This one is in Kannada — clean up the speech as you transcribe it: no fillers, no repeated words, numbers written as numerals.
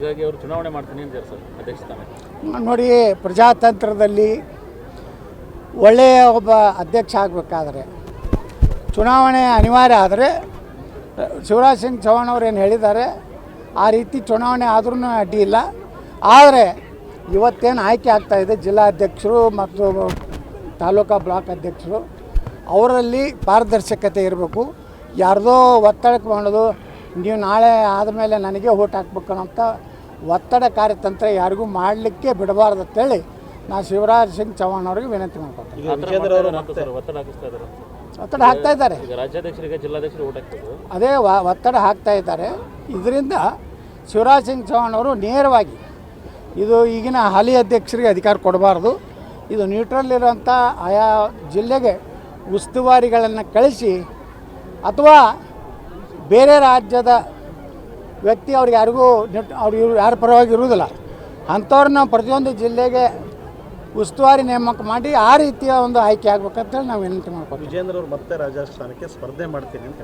ಹೀಗಾಗಿ ಅವರು ಚುನಾವಣೆ ಮಾಡ್ತೀನಿ ಅಂತಾರೆ ಸರ್ ಅಧ್ಯಕ್ಷ ಸ್ಥಾನ. ನೋಡಿ, ಪ್ರಜಾತಂತ್ರದಲ್ಲಿ ಒಳ್ಳೆಯ ಒಬ್ಬ ಅಧ್ಯಕ್ಷ ಆಗಬೇಕಾದ್ರೆ ಚುನಾವಣೆ ಅನಿವಾರ್ಯ ಆದರೆ ಶಿವರಾಜ್ ಸಿಂಗ್ ಚೌಹಾಣ್ ಅವರು ಏನು ಹೇಳಿದ್ದಾರೆ ಆ ರೀತಿ ಚುನಾವಣೆ ಆದ್ರೂ ಅಡ್ಡಿ ಇಲ್ಲ. ಆದರೆ ಇವತ್ತೇನು ಆಯ್ಕೆ ಆಗ್ತಾಯಿದೆ ಜಿಲ್ಲಾಧ್ಯಕ್ಷರು ಮತ್ತು ತಾಲೂಕಾ ಬ್ಲಾಕ್ ಅಧ್ಯಕ್ಷರು, ಅವರಲ್ಲಿ ಪಾರದರ್ಶಕತೆ ಇರಬೇಕು. ಯಾರ್ದೋ ಒತ್ತಡಕ್ಕೆ ಮಾಡೋದು, ನೀವು ನಾಳೆ ಆದಮೇಲೆ ನನಗೆ ಓಟ್ ಹಾಕ್ಬೇಕು ಅಂತ ಒತ್ತಡ ಕಾರ್ಯತಂತ್ರ ಯಾರಿಗೂ ಮಾಡಲಿಕ್ಕೆ ಬಿಡಬಾರ್ದು ಅಂತೇಳಿ ನಾನು ಶಿವರಾಜ್ ಸಿಂಗ್ ಚೌಹಾಣ್ ಅವರಿಗೆ ವಿನಂತಿ ಮಾಡ್ಕೊತೀನಿ. ಒತ್ತಡ ಹಾಕ್ತಾ ಇದ್ದಾರೆ, ರಾಜ್ಯಾಧ್ಯಕ್ಷರಿಗೆ ಜಿಲ್ಲಾಧ್ಯಕ್ಷರು ಓಟ್ ಹಾಕ್ತಾರೆ, ಅದೇ ಒತ್ತಡ ಹಾಕ್ತಾ ಇದ್ದಾರೆ. ಇದರಿಂದ ಶಿವರಾಜ್ ಸಿಂಗ್ ಚೌಹಾಣ್ ಅವರು ನೇರವಾಗಿ ಇದು ಈಗಿನ ಹಾಲಿ ಅಧ್ಯಕ್ಷರಿಗೆ ಅಧಿಕಾರ ಕೊಡಬಾರ್ದು, ಇದು ನ್ಯೂಟ್ರಲ್ ಇರೋಂಥ ಆಯಾ ಜಿಲ್ಲೆಗೆ ಉಸ್ತುವಾರಿಗಳನ್ನು ಕಳಿಸಿ ಅಥವಾ ಬೇರೆ ರಾಜ್ಯದ ವ್ಯಕ್ತಿ ಅವ್ರಿಗೆ ಯಾರಿಗೂ ಅವ್ರು ಯಾರ ಪರವಾಗಿ ಇರುವುದಿಲ್ಲ ಅಂಥವ್ರನ್ನ ಪ್ರತಿಯೊಂದು ಜಿಲ್ಲೆಗೆ ಉಸ್ತುವಾರಿ ನೇಮಕ ಮಾಡಿ ಆ ರೀತಿಯ ಒಂದು ಆಯ್ಕೆ ಆಗ್ಬೇಕಂತೇಳಿ ನಾವು ವಿನಂತಿ ಮಾಡ್ಕೊತೀವಿ. ವಿಜೇಂದ್ರ ಅವರು ಮತ್ತೆ ರಾಜಸ್ಥಾನಕ್ಕೆ ಸ್ಪರ್ಧೆ ಮಾಡ್ತೀನಿ ಅಂತ